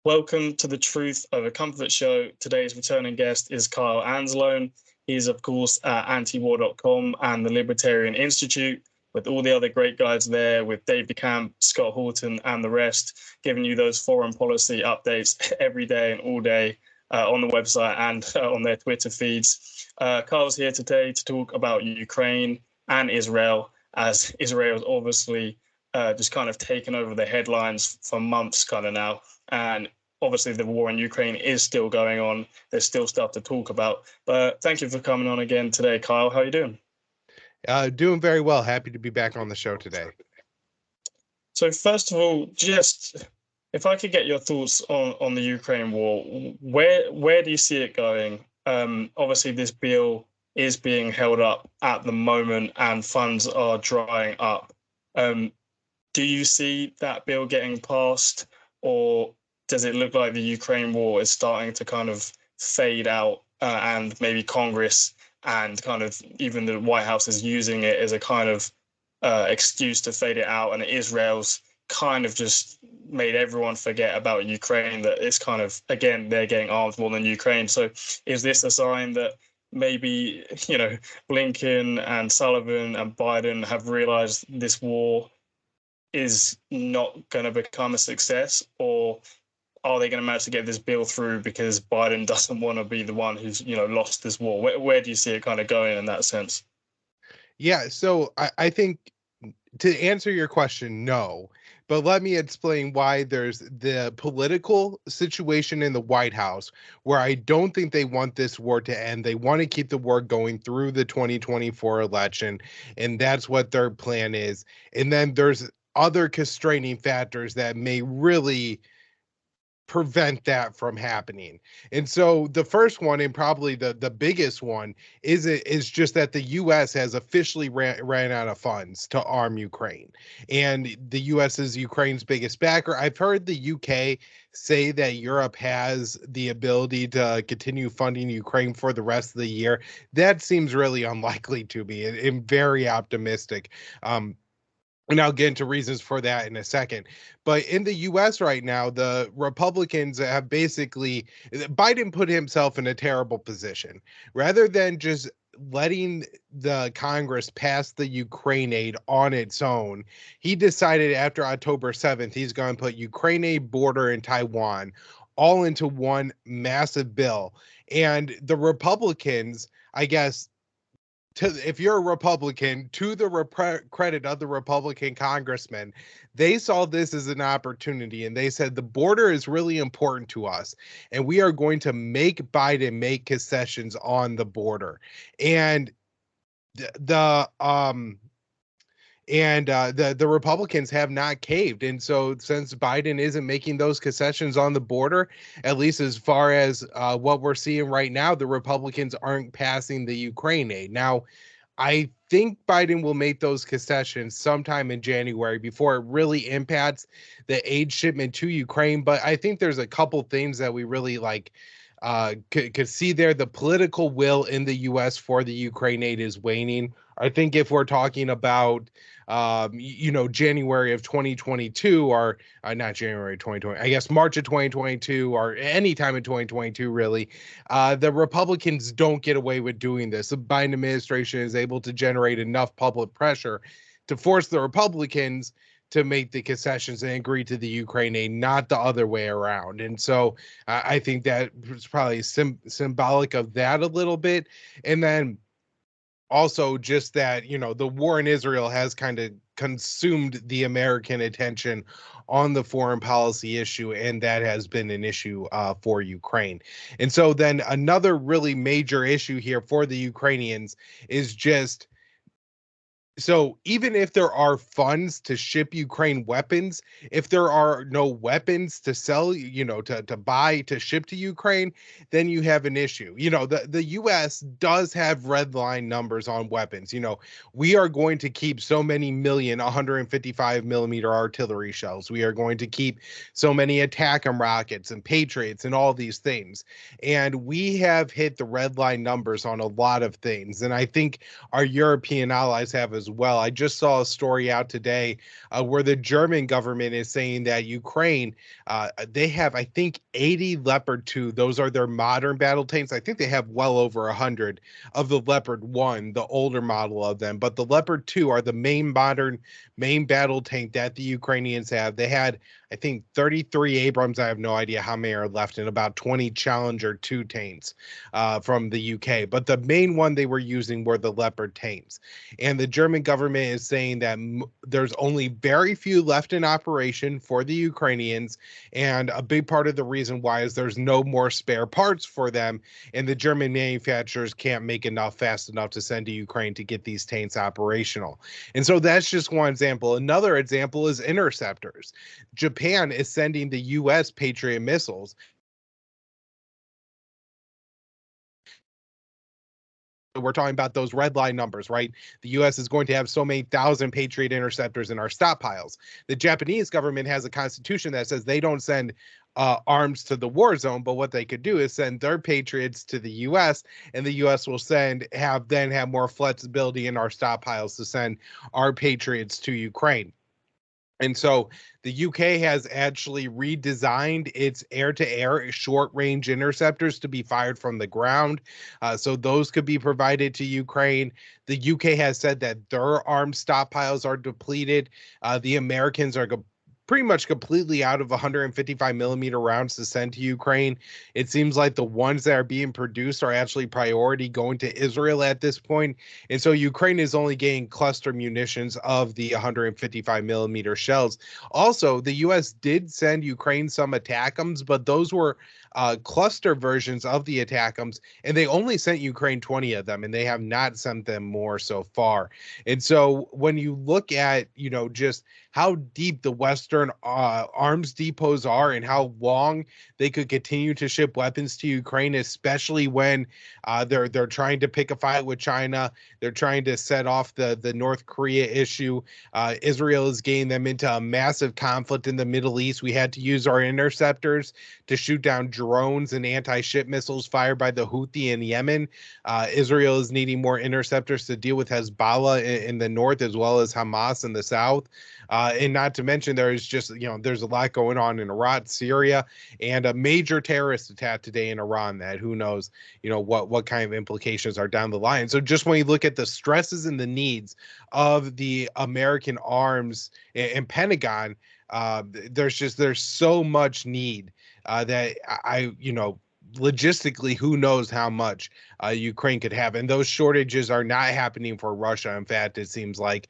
Welcome to the Truth Over Comfort show. Today's returning guest is Kyle Anzalone. He's, of course, at antiwar.com and the Libertarian Institute, with all the other great guys there, with Dave DeCamp, Scott Horton, and the rest, giving you those foreign policy updates every day and all day on the website and on their Twitter feeds. Kyle's here today to talk about Ukraine and Israel, as Israel's obviously just kind of taken over the headlines for months kind of now. And obviously the war in Ukraine is still going on. There's still stuff to talk about. But thank you for coming on again today, Kyle. How are you doing? Doing very well. Happy to be back on the show today. So first of all, just if I could get your thoughts on the Ukraine war, where do you see it going? Obviously, this bill is being held up at the moment and funds are drying up. Do you see that bill getting passed, or does it look like the Ukraine war is starting to kind of fade out and maybe Congress and kind of even the White House is using it as a kind of excuse to fade it out, and Israel's kind of just made everyone forget about Ukraine, that it's kind of, again, they're getting armed more than Ukraine. So is this a sign that maybe, Blinken and Sullivan and Biden have realized this war is not going to become a success, or are they going to manage to get this bill through because Biden doesn't want to be the one who's, lost this war? Where do you see it kind of going in that sense? Yeah, so I think to answer your question, no. But let me explain why there's the political situation in the White House where I don't think they want this war to end. They want to keep the war going through the 2024 election, and that's what their plan is. And then there's other constraining factors that may really prevent that from happening. And so the first one, and probably the biggest one, is just that the U.S. has officially ran out of funds to arm Ukraine. And the U.S. is Ukraine's biggest backer. I've heard the U.K. say that Europe has the ability to continue funding Ukraine for the rest of the year. That seems really unlikely to me. I'm very optimistic. And I'll get into reasons for that in a second. But in the U.S. right now, the Republicans have Biden put himself in a terrible position. Rather than just letting the Congress pass the Ukraine aid on its own, he decided after October 7th, he's going to put Ukraine aid, border, and Taiwan all into one massive bill. And the Republicans, I guess, if you're a Republican, to the credit of the Republican congressman, they saw this as an opportunity, and they said the border is really important to us, and we are going to make Biden make concessions on the border. And the Republicans have not caved. And so since Biden isn't making those concessions on the border, at least as far as what we're seeing right now, the Republicans aren't passing the Ukraine aid. Now, I think Biden will make those concessions sometime in January before it really impacts the aid shipment to Ukraine. But I think there's a couple things that we really could see there. The political will in the U.S. for the Ukraine aid is waning. I think if we're talking about, January of 2022, or not January 2020, I guess March of 2022, or any time in 2022, really, the Republicans don't get away with doing this. The Biden administration is able to generate enough public pressure to force the Republicans to make the concessions and agree to the Ukraine aid, not the other way around. And so I think that was probably symbolic of that a little bit. And then also just that, the war in Israel has kind of consumed the American attention on the foreign policy issue, and that has been an issue for Ukraine. And so then another really major issue here for the Ukrainians is just, so even if there are funds to ship Ukraine weapons, if there are no weapons to sell, to buy, to ship to Ukraine, then you have an issue. The U.S. does have red line numbers on weapons. We are going to keep so many million 155 millimeter artillery shells. We are going to keep so many ATACMS rockets and Patriots and all these things. And we have hit the red line numbers on a lot of things. And I think our European allies have as as well. I just saw a story out today where the German government is saying that Ukraine, they have, I think, 80 Leopard 2. Those are their modern battle tanks. I think they have well over 100 of the Leopard 1, the older model of them. But the Leopard 2 are the main battle tank that the Ukrainians have. They had, I think, 33 Abrams. I have no idea how many are left, and about 20 Challenger 2 tanks from the UK. But the main one they were using were the Leopard tanks. And the German government is saying that there's only very few left in operation for the Ukrainians. And a big part of the reason why is there's no more spare parts for them. And the German manufacturers can't make enough fast enough to send to Ukraine to get these tanks operational. And so that's just one example. Another example is interceptors. Japan is sending the US Patriot missiles. We're talking about those red line numbers, right? The US is going to have so many thousand Patriot interceptors in our stockpiles. The Japanese government has a constitution that says they don't send arms to the war zone, but what they could do is send their Patriots to the US, and the US will have more flexibility in our stockpiles to send our Patriots to Ukraine. And so the UK has actually redesigned its air-to-air short-range interceptors to be fired from the ground. So those could be provided to Ukraine. The UK has said that their arms stockpiles are depleted. The Americans are pretty much completely out of 155 millimeter rounds to send to Ukraine. It seems like the ones that are being produced are actually priority going to Israel at this point. And so Ukraine is only getting cluster munitions of the 155 millimeter shells. Also, the US did send Ukraine some ATACMS, but those were cluster versions of the ATACMS, and they only sent Ukraine 20 of them, and they have not sent them more so far. And so when you look at, just how deep the Western arms depots are and how long they could continue to ship weapons to Ukraine, especially when they're trying to pick a fight with China. They're trying to set off the North Korea issue. Israel is getting them into a massive conflict in the Middle East. We had to use our interceptors to shoot down drones and anti-ship missiles fired by the Houthi in Yemen. Israel is needing more interceptors to deal with Hezbollah in the north, as well as Hamas in the south. And not to mention, there's a lot going on in Iraq, Syria, and a major terrorist attack today in Iran that who knows, what kind of implications are down the line. So just when you look at the stresses and the needs of the American arms and Pentagon, there's so much need that logistically, who knows how much Ukraine could have, and those shortages are not happening for Russia. In fact, it seems like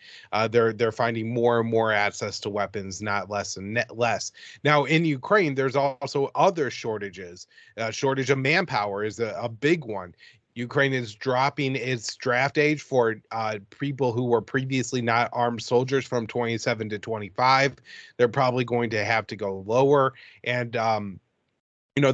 they're finding more and more access to weapons, not less and less. Now, in Ukraine, there's also other shortages. Shortage of manpower is a big one. Ukraine is dropping its draft age for people who were previously not armed soldiers from 27 to 25. They're probably going to have to go lower, and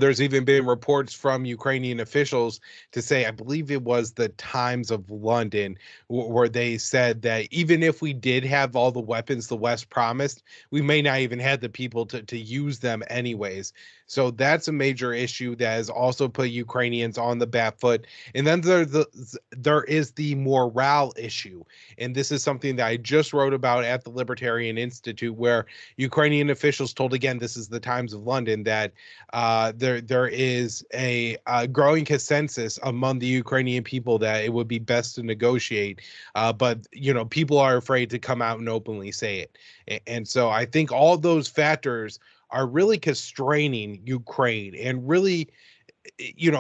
there's even been reports from Ukrainian officials to say, I believe it was the Times of London, where they said that even if we did have all the weapons the West promised, we may not even have the people to use them anyways. So that's a major issue that has also put Ukrainians on the back foot. And then there is the morale issue. And this is something that I just wrote about at the Libertarian Institute, where Ukrainian officials told, again, this is the Times of London, that there is a growing consensus among the Ukrainian people that it would be best to negotiate. But people are afraid to come out and openly say it. And so I think all those factors are really constraining Ukraine, and really,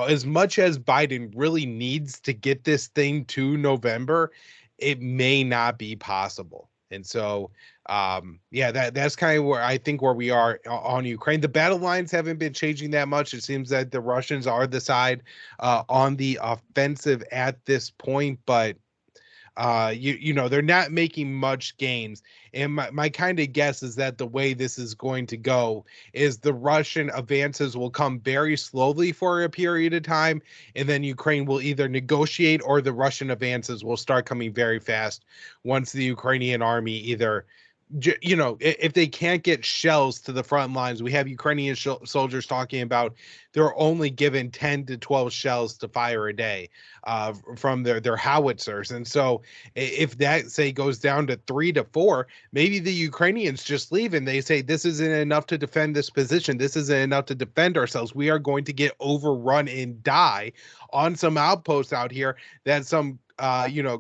as much as Biden really needs to get this thing to November, it may not be possible. And so, that's kind of where we are on Ukraine. The battle lines haven't been changing that much. It seems that the Russians are the side on the offensive at this point, but they're not making much gains. And my kind of guess is that the way this is going to go is the Russian advances will come very slowly for a period of time, and then Ukraine will either negotiate, or the Russian advances will start coming very fast once the Ukrainian army either if they can't get shells to the front lines, we have Ukrainian soldiers talking about they're only given 10 to 12 shells to fire a day from their howitzers. And so if that, say, goes down to 3 to 4, maybe the Ukrainians just leave and they say, this isn't enough to defend this position. This isn't enough to defend ourselves. We are going to get overrun and die on some outposts out here that some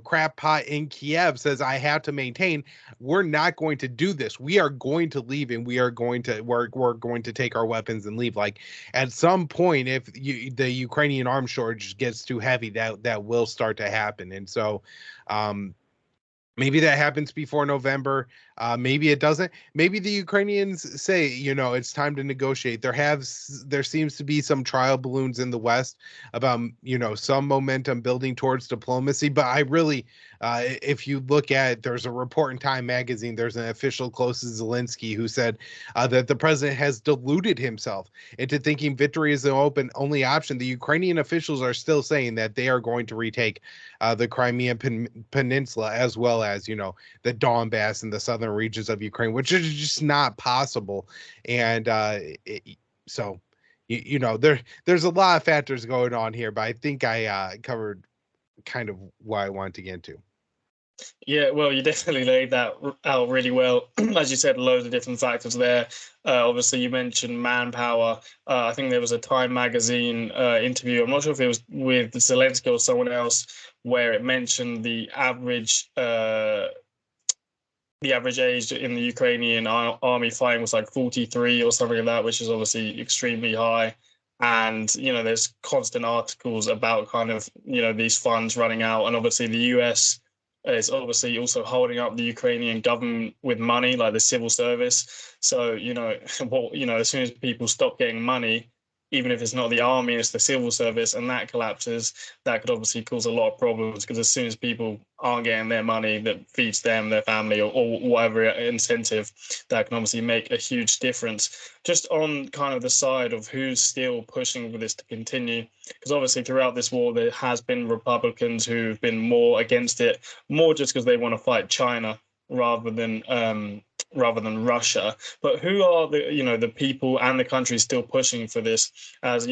crap pot in Kiev says I have to maintain. We're not going to do this. We are going to leave, and we're going to take our weapons and leave. Like, at some point, if the Ukrainian arms shortage gets too heavy, that will start to happen. And so maybe that happens before November. Maybe it doesn't. Maybe the Ukrainians say, it's time to negotiate. There seems to be some trial balloons in the West about, some momentum building towards diplomacy. But I really, if you look at, there's a report in Time magazine, there's an official close to Zelensky who said that the president has deluded himself into thinking victory is the only option. The Ukrainian officials are still saying that they are going to retake the Crimean Peninsula, as well as, the Donbass and the southern regions of Ukraine, which is just not possible. And so, there's a lot of factors going on here, but I think I covered kind of what I wanted to get into. Yeah, well, you definitely laid that out really well. As you said, loads of different factors there. Obviously, you mentioned manpower. I think there was a Time magazine interview. I'm not sure if it was with Zelensky or someone else, where it mentioned the average age in the Ukrainian army fighting was like 43 or something like that, which is obviously extremely high. And, there's constant articles about kind of, these funds running out. And obviously the US is obviously also holding up the Ukrainian government with money, like the civil service. So, as soon as people stop getting money, even if it's not the army, it's the civil service, and that collapses, that could obviously cause a lot of problems, because as soon as people aren't getting their money that feeds them, their family, or whatever incentive, that can obviously make a huge difference. Just on kind of the side of who's still pushing for this to continue, because obviously throughout this war, there has been Republicans who've been more against it, more just because they want to fight China rather than Russia. But who are the people and the countries still pushing for this? As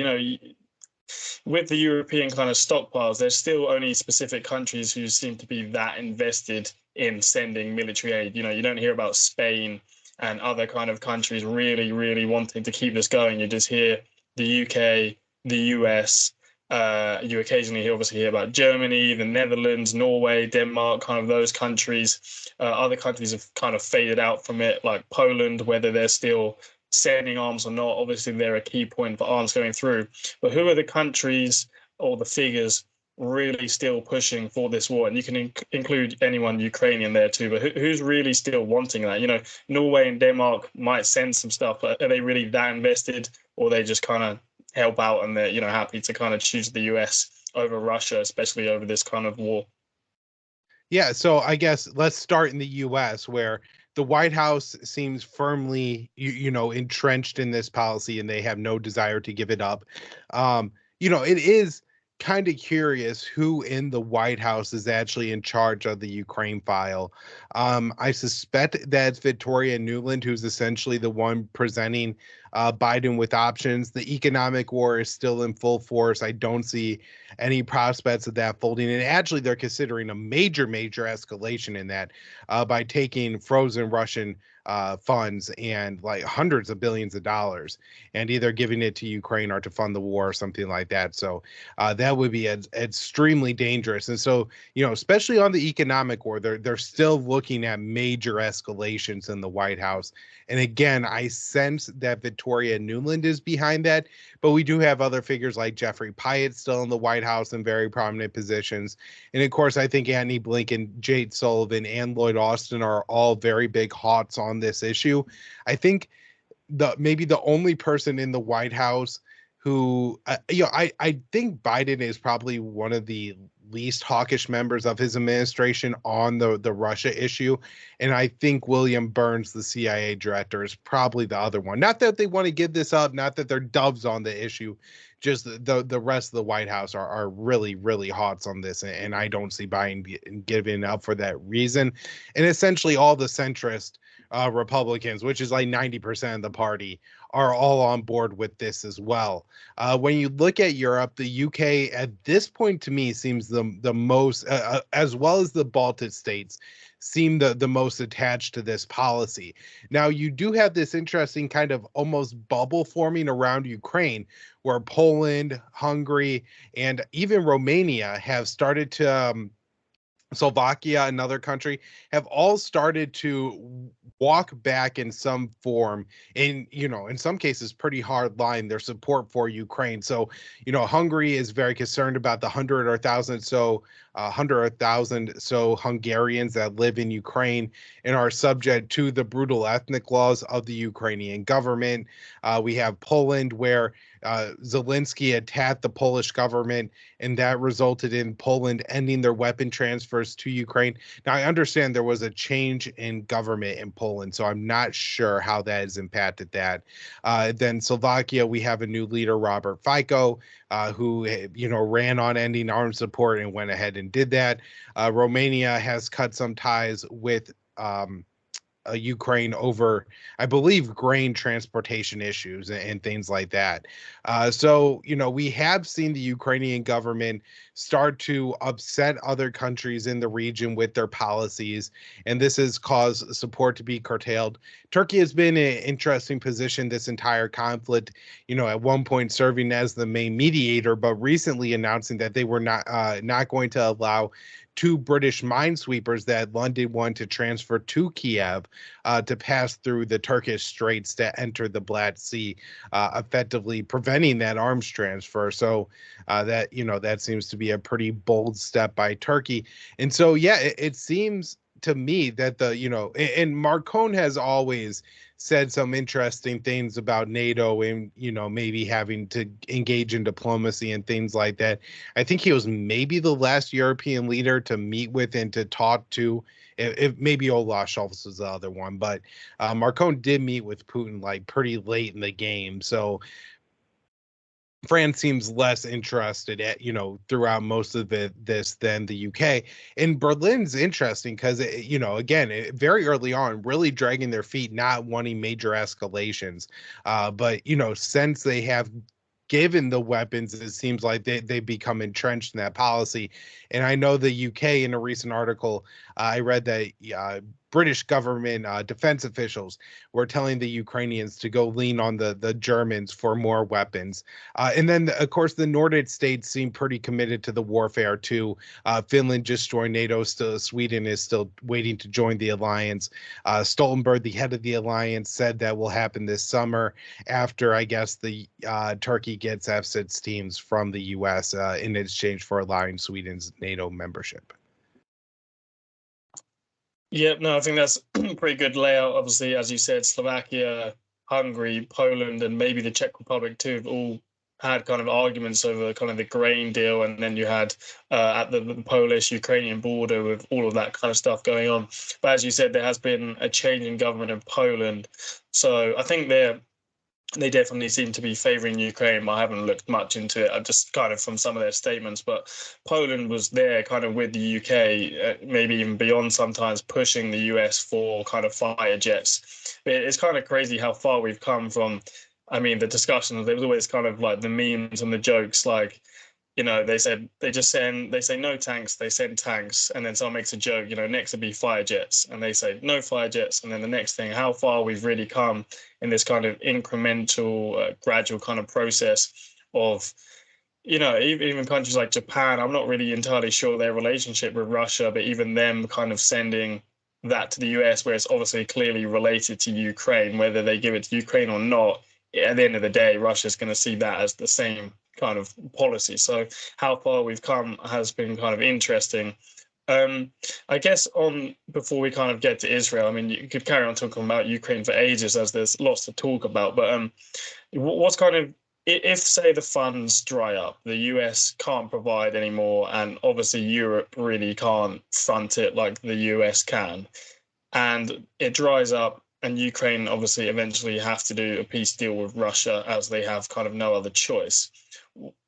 with the European kind of stockpiles, there's still only specific countries who seem to be that invested in sending military aid. You don't hear about Spain and other kind of countries really, really wanting to keep this going. You just hear the UK, the US. You occasionally obviously hear about Germany, the Netherlands, Norway, Denmark, kind of those countries. Other countries have kind of faded out from it, like Poland, whether they're still sending arms or not. Obviously, they're a key point for arms going through. But who are the countries or the figures really still pushing for this war? And you can include anyone Ukrainian there too, but who's really still wanting that? Norway and Denmark might send some stuff, but are they really that invested, or are they just kind of help out and they're happy to kind of choose the US over Russia, especially over this kind of war? Yeah, so I guess let's start in the US, where the White House seems firmly entrenched in this policy, and they have no desire to give it up. It is kind of curious who in the White House is actually in charge of the Ukraine file. I suspect that's Victoria Nuland, who's essentially the one presenting Biden with options. The economic war is still in full force. I don't see any prospects of that folding. And actually, they're considering a major escalation in that by taking frozen Russian funds and like hundreds of billions of dollars and either giving it to Ukraine or to fund the war or something like that. So that would be extremely dangerous. And so, especially on the economic war, they're still looking at major escalations in the White House. And again, I sense that Victoria Nuland is behind that, but we do have other figures like Jeffrey Pyatt still in the White House in very prominent positions. And of course, I think Antony Blinken, Jake Sullivan, and Lloyd Austin are all very big hots on this issue. I think maybe the only person in the White House who, I think Biden is probably one of the least hawkish members of his administration on the Russia issue. And I think William Burns, the CIA director, is probably the other one. Not that they want to give this up, not that they're doves on the issue, just the rest of the White House are really, really hot on this. And I don't see Biden giving up for that reason. And essentially all the centrists Republicans, which is like 90% of the party, are all on board with this as well. When you look at Europe, the UK at this point to me seems the most, as well as the Baltic states, seem the most attached to this policy. Now, you do have this interesting kind of almost bubble forming around Ukraine, where Poland, Hungary, and even Romania have started to Slovakia, another country, have all started to walk back in some form, in in some cases pretty hard line, their support for Ukraine. So Hungary is very concerned about the 100,000 so Hungarians that live in Ukraine and are subject to the brutal ethnic laws of the Ukrainian government. We have Poland, where Zelensky attacked the Polish government, and that resulted in Poland ending their weapon transfers to Ukraine. Now, I understand there was a change in government in Poland, so I'm not sure how that has impacted that. Then Slovakia, we have a new leader, Robert Fico, who ran on ending arms support and went ahead and did that. Romania has cut some ties with Ukraine over, I believe, grain transportation issues and things like that. So, we have seen the Ukrainian government start to upset other countries in the region with their policies, and this has caused support to be curtailed. Turkey has been in an interesting position this entire conflict, at one point serving as the main mediator, but recently announcing that they were not going to allow two British minesweepers that London wanted to transfer to Kiev to pass through the Turkish Straits to enter the Black Sea, effectively preventing that arms transfer. So that seems to be a pretty bold step by Turkey. And so, yeah, it seems to me that and Marcone has always said some interesting things about NATO and maybe having to engage in diplomacy and things like that. I think he was maybe the last European leader to meet with and to talk to. If maybe Olaf Scholz was the other one, but Marcone did meet with Putin like pretty late in the game. So France seems less interested throughout most of this than the UK. And Berlin's interesting because again, very early on, really dragging their feet, not wanting major escalations. But since they have given the weapons, it seems like they become entrenched in that policy. And I know the UK, in a recent article, I read that British government defense officials were telling the Ukrainians to go lean on the Germans for more weapons. And then, of course, the Nordic states seem pretty committed to the warfare too. Finland just joined NATO. Still, Sweden is still waiting to join the alliance. Stoltenberg, the head of the alliance, said that will happen this summer after, I guess, the Turkey gets F-16s from the U.S. In exchange for allowing Sweden's NATO membership. Yeah, no, I think that's a pretty good layout. Obviously, as you said, Slovakia, Hungary, Poland, and maybe the Czech Republic too have all had kind of arguments over kind of the grain deal, and then you had at the Polish-Ukrainian border with all of that kind of stuff going on. But as you said, there has been a change in government in Poland, so I think they definitely seem to be favouring Ukraine. I haven't looked much into it. I just kind of from some of their statements, but Poland was there kind of with the UK, maybe even beyond sometimes, pushing the US for kind of fighter jets. But it's kind of crazy how far we've come from. I mean, the discussions, there was always kind of like the memes and the jokes, like, they say no tanks, they send tanks, and then someone makes a joke, next would be fire jets, and they say no fire jets, and then the next thing, how far we've really come in this kind of incremental, gradual kind of process of, even countries like Japan. I'm not really entirely sure their relationship with Russia, but even them kind of sending that to the US, where it's obviously clearly related to Ukraine, whether they give it to Ukraine or not. At the end of the day, Russia's going to see that as the same kind of policy. So how far we've come has been kind of interesting. I guess before we kind of get to Israel, I mean, you could carry on talking about Ukraine for ages, as there's lots to talk about. But what's kind of, if say the funds dry up, the US can't provide anymore, and obviously Europe really can't front it like the US can, and it dries up, and Ukraine obviously eventually have to do a peace deal with Russia, as they have kind of no other choice.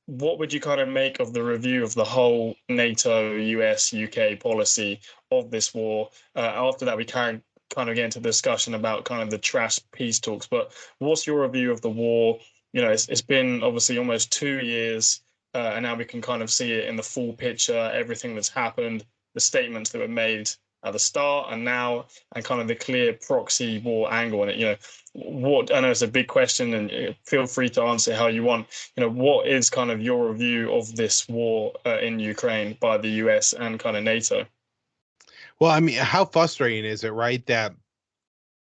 What would you kind of make of the review of the whole NATO, US, UK policy of this war? After that, we can kind of get into the discussion about kind of the trash peace talks. But what's your review of the war? You know, it's been obviously almost 2 years, and now we can kind of see it in the full picture, everything that's happened, the statements that were made at the start and now, and kind of the clear proxy war angle on it. You know, what, I know it's a big question, and feel free to answer how you want. You know, what is kind of your review of this war in Ukraine by the US and kind of NATO? Well, I mean, how frustrating is it, right? That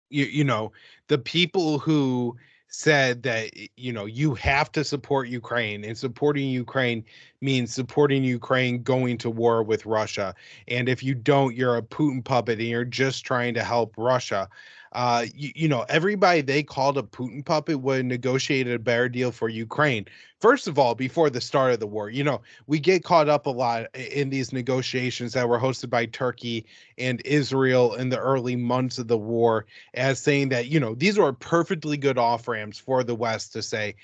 you know, the people who said that, you know, you have to support Ukraine, and supporting Ukraine means supporting Ukraine going to war with Russia, and if you don't, you're a Putin puppet and you're just trying to help Russia. You know, everybody they called a Putin puppet would have negotiated a better deal for Ukraine. First of all, before the start of the war, you know, we get caught up a lot in these negotiations that were hosted by Turkey and Israel in the early months of the war, as saying that, you know, these are perfectly good off ramps for the West to say,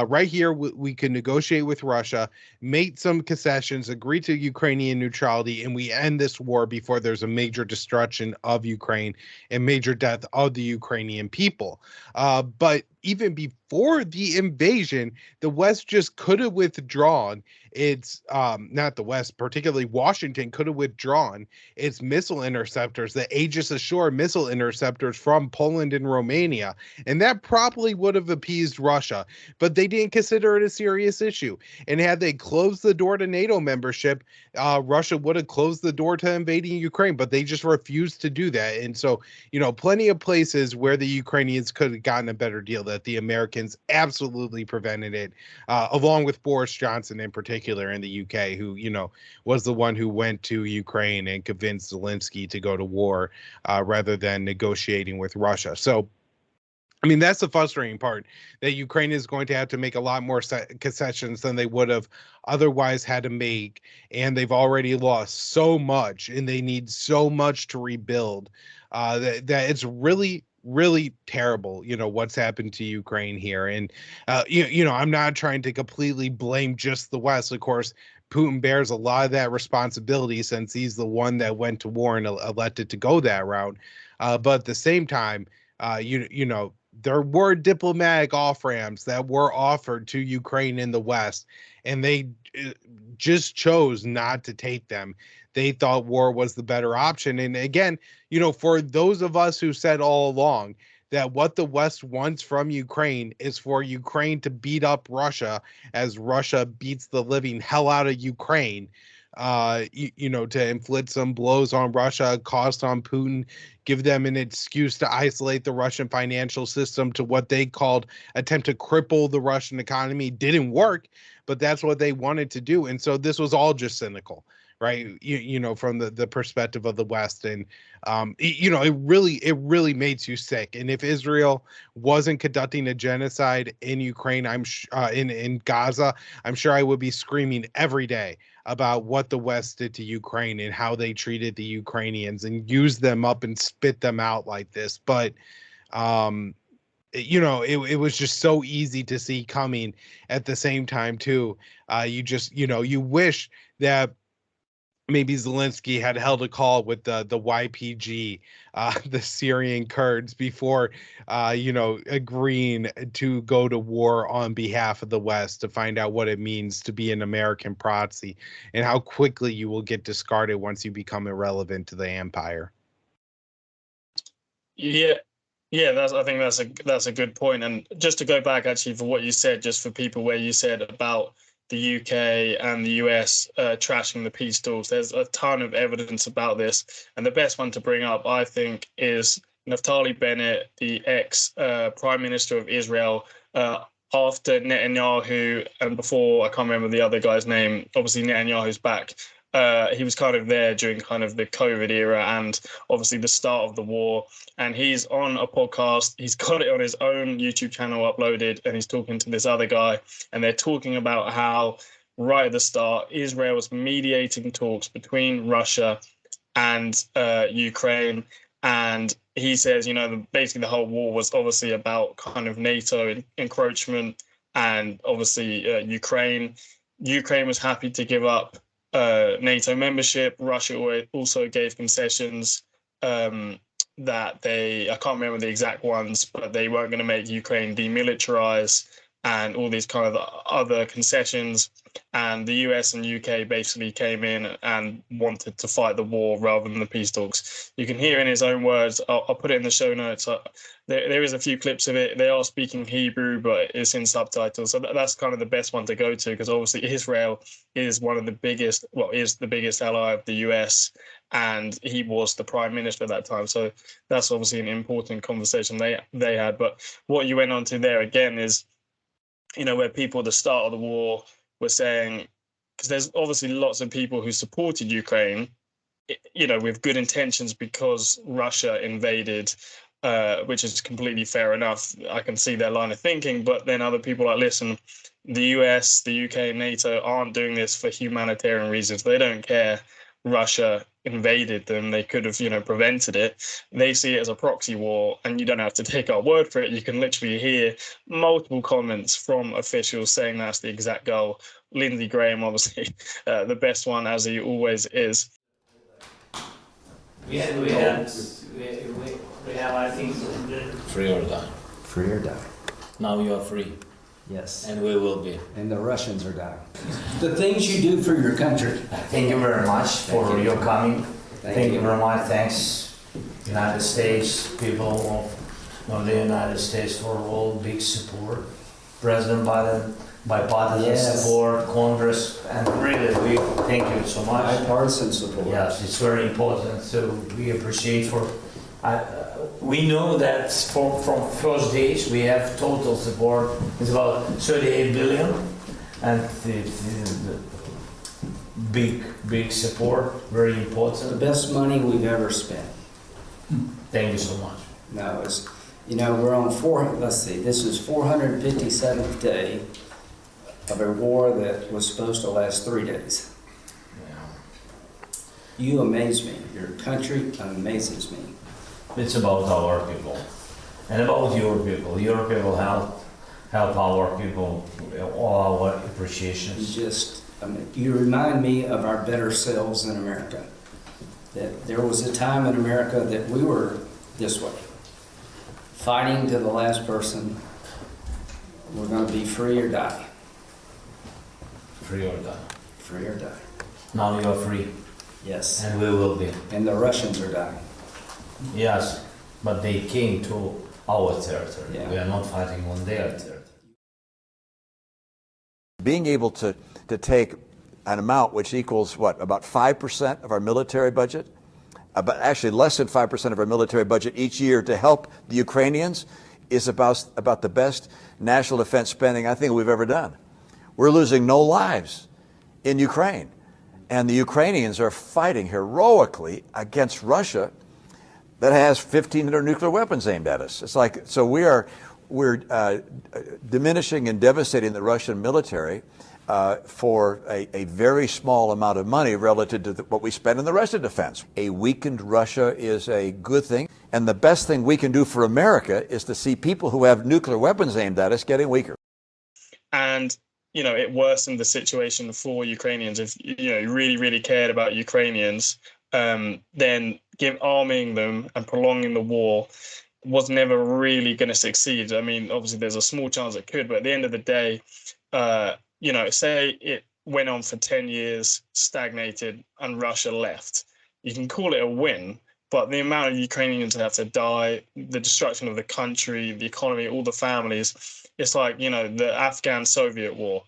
right here, we can negotiate with Russia, make some concessions, agree to Ukrainian neutrality, and we end this war before there's a major destruction of Ukraine and major death of the Ukrainian people. But even before the invasion, the West just could have withdrawn its, not the West, particularly Washington, could have withdrawn its missile interceptors, the Aegis Ashore missile interceptors from Poland and Romania. And that probably would have appeased Russia, but they didn't consider it a serious issue. And had they closed the door to NATO membership, Russia would have closed the door to invading Ukraine, but they just refused to do that. And so, you know, plenty of places where the Ukrainians could have gotten a better deal that the Americans absolutely prevented it, along with Boris Johnson in particular in the UK, who, you know, was the one who went to Ukraine and convinced Zelensky to go to war rather than negotiating with Russia. So, I mean, that's the frustrating part, that Ukraine is going to have to make a lot more concessions than they would have otherwise had to make. And they've already lost so much and they need so much to rebuild that it's really, really terrible, you know, what's happened to Ukraine here. And, you know, I'm not trying to completely blame just the West. Of course, Putin bears a lot of that responsibility since he's the one that went to war and elected to go that route. But at the same time, you know, there were diplomatic off ramps that were offered to Ukraine in the West, and they just chose not to take them. They thought war was the better option. And again, you know, for those of us who said all along that what the West wants from Ukraine is for Ukraine to beat up Russia as Russia beats the living hell out of Ukraine, you know, to inflict some blows on Russia, cost on Putin, give them an excuse to isolate the Russian financial system to what they called attempt to cripple the Russian economy. Didn't work, but that's what they wanted to do. And so this was all just cynical, right? You know, from the perspective of the West. And, you know, it really makes you sick. And if Israel wasn't conducting a genocide in Ukraine, in Gaza, I'm sure I would be screaming every day about what the West did to Ukraine and how they treated the Ukrainians and used them up and spit them out like this. But, you know, it was just so easy to see coming at the same time, too. You just, you know, you wish that maybe Zelensky had held a call with the YPG, the Syrian Kurds, before, you know, agreeing to go to war on behalf of the West to find out what it means to be an American proxy and how quickly you will get discarded once you become irrelevant to the empire. Yeah, yeah, I think that's a good point. And just to go back actually for what you said, just for people where you said about the UK and the US trashing the peace talks, there's a ton of evidence about this. And the best one to bring up, I think, is Naftali Bennett, the ex-Prime Minister of Israel, after Netanyahu and before, I can't remember the other guy's name, obviously Netanyahu's back. He was kind of there during kind of the COVID era and obviously the start of the war. And he's on a podcast. He's got it on his own YouTube channel uploaded, and he's talking to this other guy. And they're talking about how right at the start, Israel was mediating talks between Russia and Ukraine. And he says, you know, basically the whole war was obviously about kind of NATO encroachment and obviously Ukraine. Ukraine was happy to give up NATO membership. Russia also gave concessions that I can't remember the exact ones, but they weren't going to make Ukraine demilitarize and all these kind of other concessions. And the US and UK basically came in and wanted to fight the war rather than the peace talks. You can hear in his own words. I'll put it in the show notes. There is a few clips of it. They are speaking Hebrew, but it's in subtitles. So that's kind of the best one to go to, because obviously Israel is one of the biggest, is the biggest ally of the US, and he was the prime minister at that time. So that's obviously an important conversation they had. But what you went on to there again is, where people at the start of the war were saying, because there's obviously lots of people who supported Ukraine, with good intentions because Russia invaded, which is completely fair enough. I can see their line of thinking, but then other people are, listen, the US, the UK, NATO aren't doing this for humanitarian reasons. They don't care Russia invaded them. They could have, prevented it. They see it as a proxy war, and you don't have to take our word for it. You can literally hear multiple comments from officials saying that's the exact goal. Lindsey Graham, obviously, the best one, as he always is. We have, I think, Free or die. Free or die. Now you are free, Yes. and we will be. And the Russians are dying. The things you do for your country. thank you very much for your coming. Thank you you. very much. Thanks, United States, people of the United States, for all big support. President Biden, bipartisan Yes. support, Congress, and really, we thank you so much. Bipartisan support. Yes, it's very important. So we appreciate we know that from first days we have total support. It's about 38 billion, and the big support, very The important. best money we've ever spent. Thank you so much. No, it's, we're on this is 457th day of a war that was supposed to last 3 days. You amaze me. Your country amazes me. It's about our people and about your people. Your people help our people. All our appreciations. You remind me of our better selves in America. That there was a time in America that we were this way, fighting to the last person. We're going to be free or die. Free or die. Free or die. Now you are free, Yes. and we will be. And the Russians are dying. Yes, but they came to our territory. Yeah. We are not fighting on their territory. Being able to take an amount which equals what, about 5% of our military budget, but actually less than 5% of our military budget each year to help the Ukrainians is about the best national defense spending I think we've ever done. We're losing no lives in Ukraine, and the Ukrainians are fighting heroically against Russia that has 1,500 nuclear weapons aimed at us. It's like, so we're diminishing and devastating the Russian military for a very small amount of money relative to what we spend in the rest of defense. A weakened Russia is a good thing, and the best thing we can do for America is to see people who have nuclear weapons aimed at us getting weaker. And it worsened the situation for Ukrainians. If you really, really cared about Ukrainians, then arming them and prolonging the war was never really going to succeed. I mean, obviously there's a small chance it could, but at the end of the day, say it went on for 10 years, stagnated, and Russia left. You can call it a win, but the amount of Ukrainians that have to die, the destruction of the country, the economy, all the families, it's like, the Afghan-Soviet war.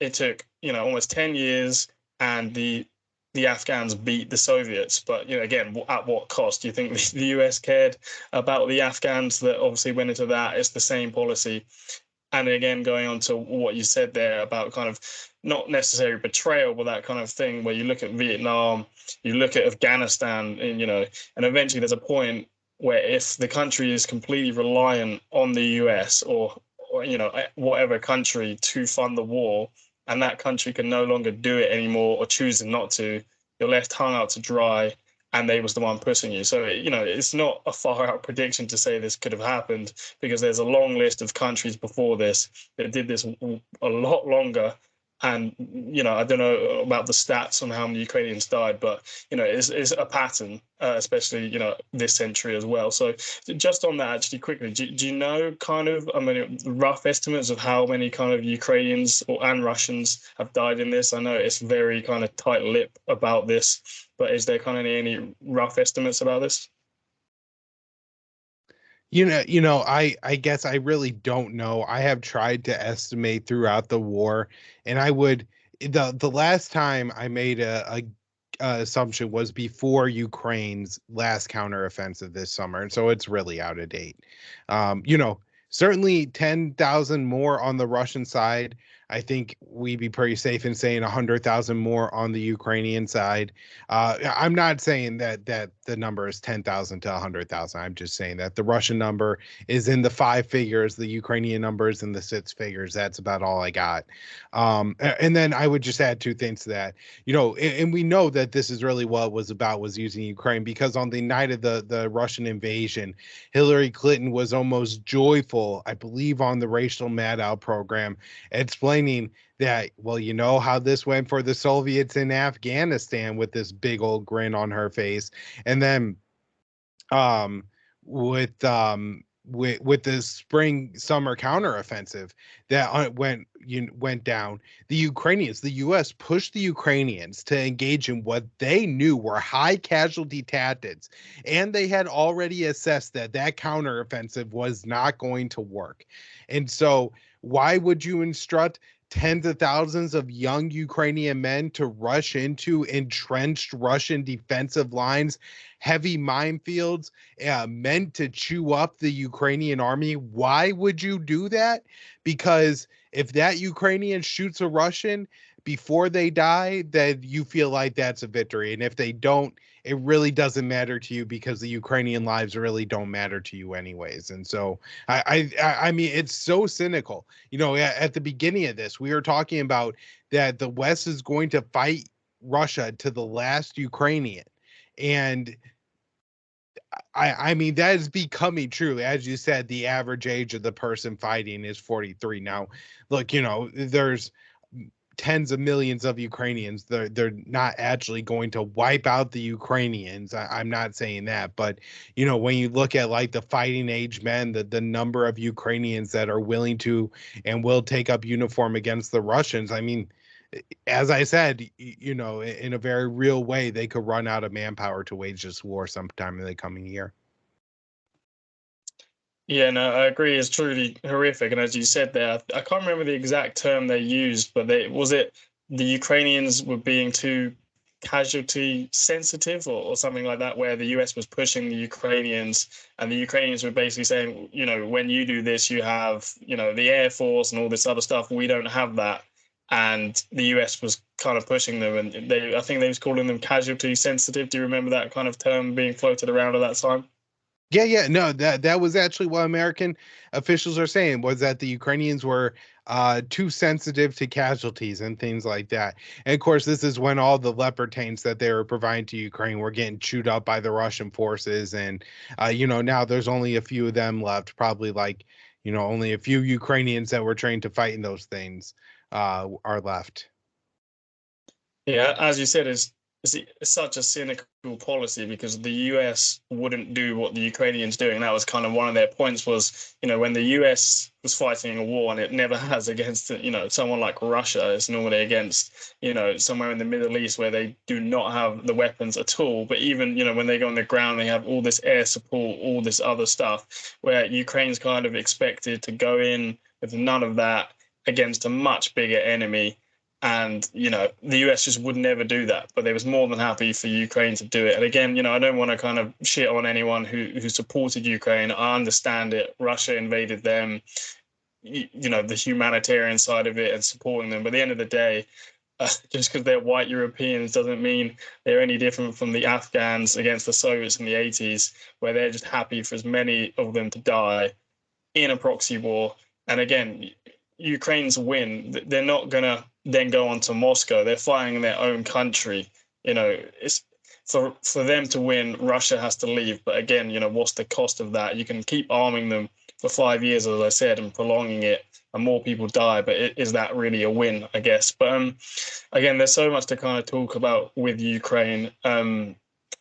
It took, almost 10 years, and the Afghans beat the Soviets. But, again, at what cost? Do you think the US cared about the Afghans that obviously went into that? It's the same policy. And again, going on to what you said there about kind of not necessarily betrayal, but that kind of thing where you look at Vietnam, you look at Afghanistan, and eventually there's a point where if the country is completely reliant on the US or whatever country to fund the war, and that country can no longer do it anymore or chooses not to, you're left hung out to dry, and they was the one pushing you. So, it's not a far out prediction to say this could have happened, because there's a long list of countries before this that did this a lot longer And, I don't know about the stats on how many Ukrainians died, but, it's a pattern, especially, this century as well. So just on that, actually, quickly, do you know kind of, rough estimates of how many kind of Ukrainians and Russians have died in this? I know it's very kind of tight-lipped about this, but is there kind of any rough estimates about this? I guess I really don't know. I have tried to estimate throughout the war, and the last time I made a assumption was before Ukraine's last counteroffensive this summer, and so it's really out of date. Certainly 10,000 more on the Russian side. I think we'd be pretty safe in saying 100,000 more on the Ukrainian side. I'm not saying that the number is 10,000 to 100,000. I'm just saying that the Russian number is in the 5 figures, the Ukrainian number is in the 6 figures. That's about all I got. And then I would just add 2 things to that. And we know that this is really what it was about, was using Ukraine, because on the night of the Russian invasion, Hillary Clinton was almost joyful, I believe, on the Racial Maddow program, explaining that, well, you know how this went for the Soviets in Afghanistan, with this big old grin on her face. And then with the spring summer counteroffensive that went down, the U.S. pushed the Ukrainians to engage in what they knew were high casualty tactics, and they had already assessed that counteroffensive was not going to work. And so why would you instruct tens of thousands of young Ukrainian men to rush into entrenched Russian defensive lines, heavy minefields, meant to chew up the Ukrainian army? Why would you do that? Because if that Ukrainian shoots a Russian before they die, then you feel like that's a victory. And if they don't, it really doesn't matter to you, because the Ukrainian lives really don't matter to you anyways. And so I mean, it's so cynical. At the beginning of this, we were talking about that the West is going to fight Russia to the last Ukrainian. And I mean, that is becoming true. As you said, the average age of the person fighting is 43. Now, look, there's tens of millions of Ukrainians. They're not actually going to wipe out the Ukrainians. I'm not saying that, but when you look at like the fighting age men, the number of Ukrainians that are willing to and will take up uniform against the Russians, I mean, as I said, in a very real way, they could run out of manpower to wage this war sometime in the coming year. Yeah, no, I agree. It's truly horrific. And as you said there, I can't remember the exact term they used, but was it the Ukrainians were being too casualty sensitive, or something like that, where the US was pushing the Ukrainians, and the Ukrainians were basically saying, when you do this, you have, the Air Force and all this other stuff. We don't have that. And the US was kind of pushing them, and I think they was calling them casualty sensitive. Do you remember that kind of term being floated around at that time? Yeah. No, that was actually what American officials are saying, was that the Ukrainians were too sensitive to casualties and things like that. And of course, this is when all the Leopard tanks that they were providing to Ukraine were getting chewed up by the Russian forces. And, now there's only a few of them left, probably like, only a few Ukrainians that were trained to fight in those things are left. Yeah, as you said, it's such a cynical policy, because the US wouldn't do what the Ukrainians doing. That was kind of one of their points, was, when the US was fighting a war, and it never has against, someone like Russia, it's normally against, somewhere in the Middle East where they do not have the weapons at all. But even, when they go on the ground, they have all this air support, all this other stuff, where Ukraine's kind of expected to go in with none of that against a much bigger enemy. And, the US just would never do that, but they was more than happy for Ukraine to do it. And again, I don't want to kind of shit on anyone who supported Ukraine. I understand it. Russia invaded them, the humanitarian side of it and supporting them. But at the end of the day, just because they're white Europeans doesn't mean they're any different from the Afghans against the Soviets in the 80s, where they're just happy for as many of them to die in a proxy war. And again, Ukraine's win, they're not going to then go on to Moscow. They're fighting in their own country. It's for them to win, Russia has to leave. But again, what's the cost of that? You can keep arming them for 5 years, as I said, and prolonging it. and more people die. But is that really a win, I guess? But again, there's so much to kind of talk about with Ukraine. And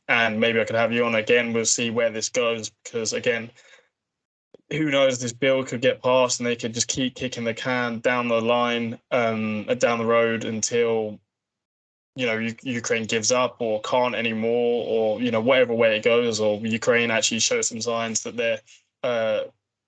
maybe I could have you on again. We'll see where this goes, because again, who knows, this bill could get passed and they could just keep kicking the can down the line, down the road until, Ukraine gives up or can't anymore, or, whatever way it goes, or Ukraine actually shows some signs that they're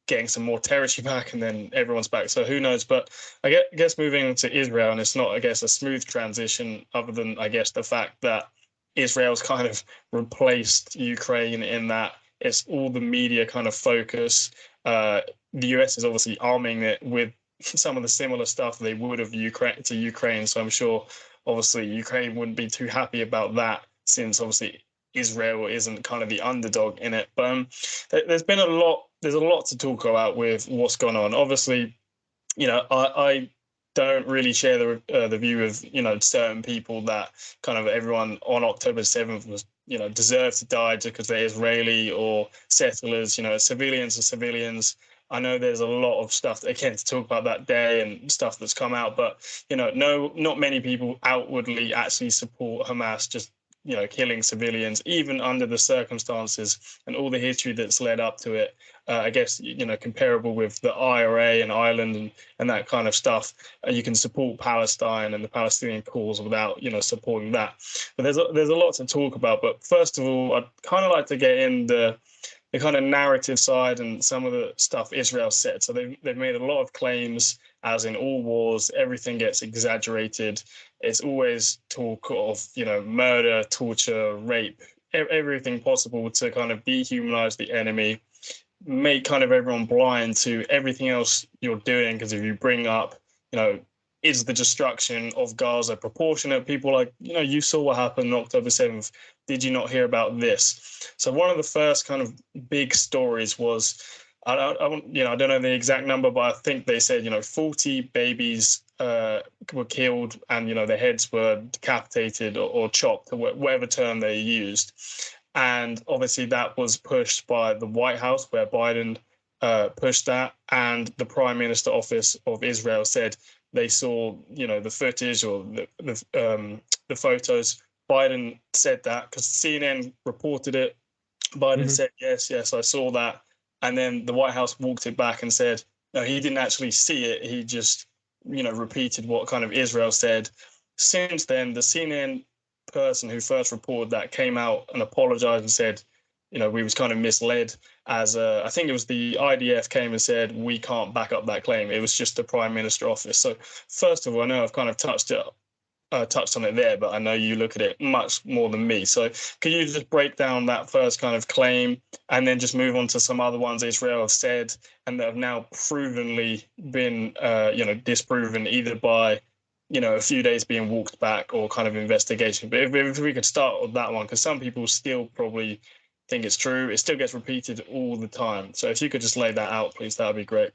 getting some more territory back, and then everyone's back. So who knows? But I guess moving to Israel, and it's not, I guess, a smooth transition, other than, I guess, the fact that Israel's kind of replaced Ukraine in that it's all the media kind of focus. The US is obviously arming it with some of the similar stuff they would have Ukraine. So I'm sure, obviously, Ukraine wouldn't be too happy about that, since obviously Israel isn't kind of the underdog in it. But there's a lot to talk about with what's gone on. Obviously, I don't really share the view of certain people that kind of everyone on October 7th was deserve to die just because they're Israeli or settlers. Civilians are civilians. I know there's a lot of stuff again to talk about that day and stuff that's come out, but not many people outwardly actually support Hamas just killing civilians, even under the circumstances and all the history that's led up to it. I guess comparable with the IRA and Ireland and that kind of stuff. You can support Palestine and the Palestinian cause without supporting that. But there's a lot to talk about. But first of all, I'd kind of like to get in the kind of narrative side and some of the stuff Israel said. So they've made a lot of claims, as in all wars, everything gets exaggerated. It's always talk of murder, torture, rape, everything possible to kind of dehumanize the enemy, make kind of everyone blind to everything else you're doing. Because if you bring up, is the destruction of Gaza proportionate? People like, you saw what happened on October 7th. Did you not hear about this? So one of the first kind of big stories was, I don't know the exact number, but I think they said, 40 babies were killed, and, their heads were decapitated or chopped, or whatever term they used. And obviously that was pushed by the White House, where Biden pushed that, and the Prime Minister office of Israel said they saw, the footage or the photos. Biden said that because CNN reported it. Biden said, yes, I saw that. And then the White House walked it back and said, no, he didn't actually see it. He just, repeated what kind of Israel said. Since then, the CNN person who first reported that came out and apologized and said, we was kind of misled, as I think it was the IDF came and said, we can't back up that claim. It was just the Prime Minister office. So first of all, I know I've kind of touched on it there, but I know you look at it much more than me. So could you just break down that first kind of claim, and then just move on to some other ones Israel have said and that have now provenly been, disproven, either by, a few days being walked back or kind of investigation. But if we could start with that one, because some people still probably think it's true. It still gets repeated all the time. So if you could just lay that out, please, that would be great.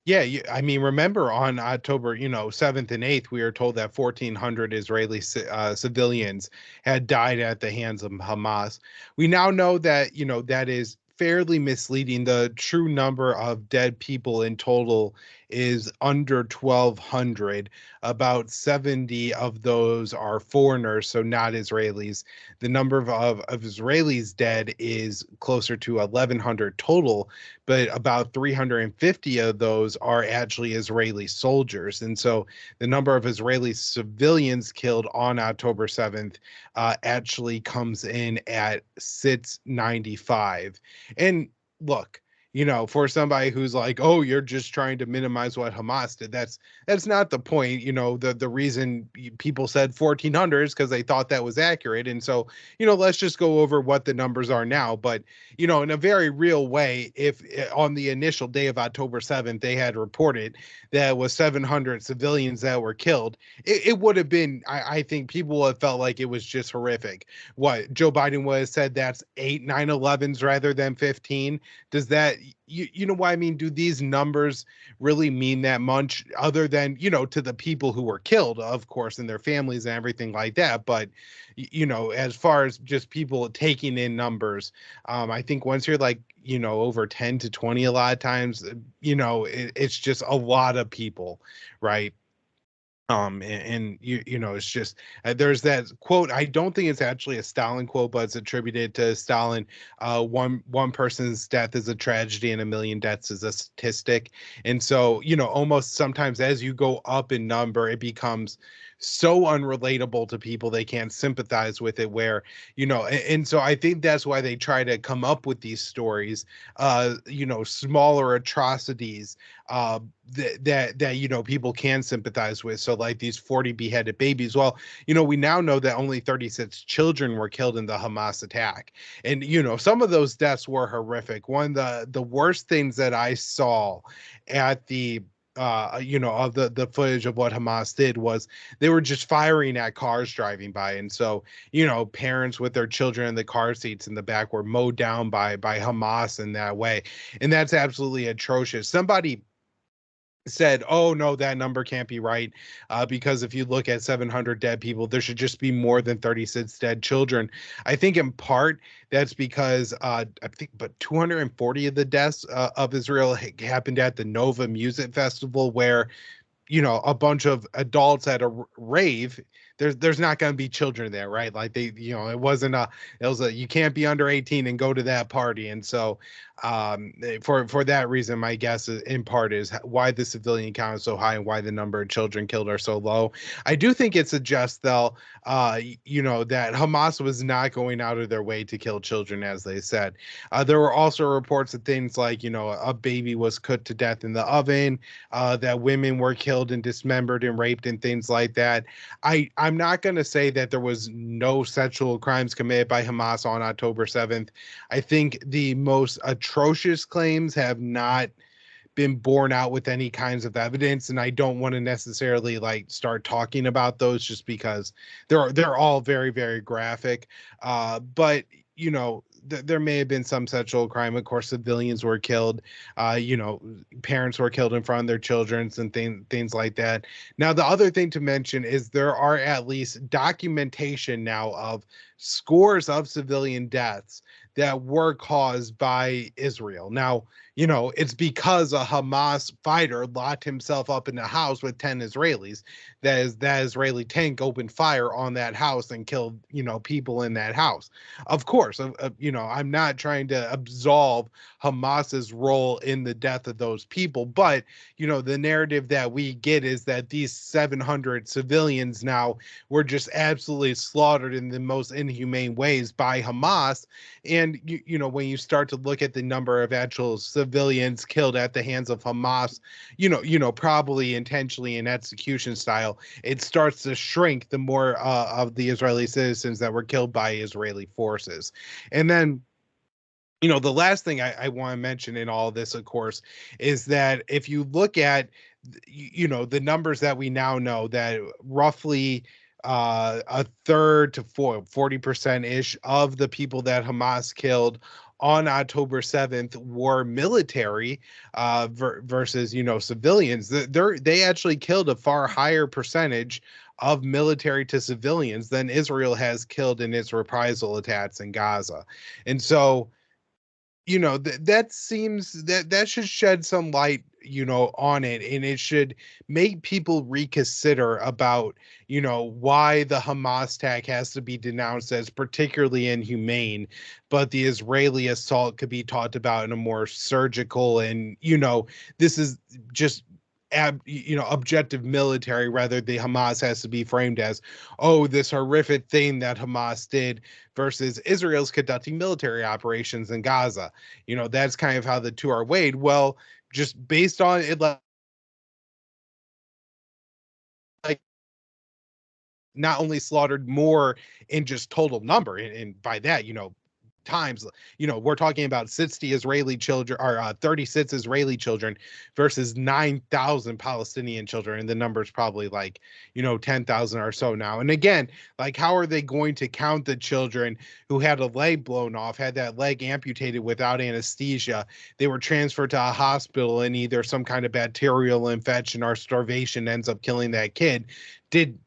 Yeah, I mean, remember on October, 7th and 8th, we were told that 1,400 Israeli civilians had died at the hands of Hamas. We now know that, that is fairly misleading. The true number of dead people in total is under 1,200. About 70 of those are foreigners, so not Israelis. The number of Israelis dead is closer to 1,100 total, but about 350 of those are actually Israeli soldiers. And so the number of Israeli civilians killed on October 7th actually comes in at 695. And look, for somebody who's like, oh, you're just trying to minimize what Hamas did, that's not the point. The reason people said 1,400 is because they thought that was accurate. And so, let's just go over what the numbers are now. But, in a very real way, if on the initial day of October 7th, they had reported that it was 700 civilians that were killed, it would have been, I think people would have felt like it was just horrific. What Joe Biden would have said, that's 8 9/11s rather than 15. Does that, you know what I mean? Do these numbers really mean that much other than, to the people who were killed, of course, and their families and everything like that? But, as far as just people taking in numbers, I think once you're like, over 10 to 20, a lot of times, it's just a lot of people, right? And it's just there's that quote. I don't think it's actually a Stalin quote, but it's attributed to Stalin. One person's death is a tragedy and a million deaths is a statistic. And so, almost sometimes as you go up in number, it becomes so unrelatable to people, they can't sympathize with it, where, and so I think that's why they try to come up with these stories, smaller atrocities, that people can sympathize with. So like these 40 beheaded babies. Well, we now know that only 36 children were killed in the Hamas attack. And some of those deaths were horrific. One of the worst things that I saw at the of the footage of what Hamas did was they were just firing at cars driving by. And so, parents with their children in the car seats in the back were mowed down by Hamas in that way. And that's absolutely atrocious. Somebody said, oh no, that number can't be right, because if you look at 700 dead people, there should just be more than 36 dead children. I think in part that's because I think but 240 of the deaths of Israel happened at the Nova Music Festival, where a bunch of adults at a rave. There's not going to be children there, right? Like it was you can't be under 18 and go to that party. And so for that reason, my guess in part is why the civilian count is so high and why the number of children killed are so low. I do think it suggests, though, that Hamas was not going out of their way to kill children, as they said. There were also reports of things like, a baby was cooked to death in the oven, that women were killed and dismembered and raped and things like that. I'm not going to say that there was no sexual crimes committed by Hamas on October 7th. I think the most atrocious claims have not been borne out with any kinds of evidence, and I don't want to necessarily start talking about those just because they're all very, very graphic. But there may have been some sexual crime. Of course, civilians were killed. Parents were killed in front of their children and things like that. Now, the other thing to mention is there are at least documentation now of scores of civilian deaths that were caused by Israel. Now, it's because a Hamas fighter locked himself up in the house with 10 Israelis. That Israeli tank opened fire on that house and killed, people in that house. Of course, I'm not trying to absolve Hamas's role in the death of those people, but, the narrative that we get is that these 700 civilians now were just absolutely slaughtered in the most inhumane ways by Hamas. And, when you start to look at the number of actual civilians killed at the hands of Hamas, probably intentionally in execution style, it starts to shrink the more of the Israeli citizens that were killed by Israeli forces. And then, the last thing I want to mention in all of this, of course, is that if you look at, the numbers that we now know, that roughly a third to 40% ish of the people that Hamas killed on October 7th were military versus, civilians. They actually killed a far higher percentage of military to civilians than Israel has killed in its reprisal attacks in Gaza. And so, that seems that should shed some light, on it, and it should make people reconsider about, why the Hamas attack has to be denounced as particularly inhumane, but the Israeli assault could be talked about in a more surgical and, this is just objective military, rather the Hamas has to be framed as, oh, this horrific thing that Hamas did, versus Israel's conducting military operations in Gaza. That's kind of how the two are weighed. Well, just based on it, like not only slaughtered more in just total number, and by that, times. We're talking about 60 Israeli children, or 36 Israeli children versus 9,000 Palestinian children, and the number's probably like 10,000 or so now. And again, like, how are they going to count the children who had a leg blown off, had that leg amputated without anesthesia? They were transferred to a hospital, and either some kind of bacterial infection or starvation ends up killing that kid. Did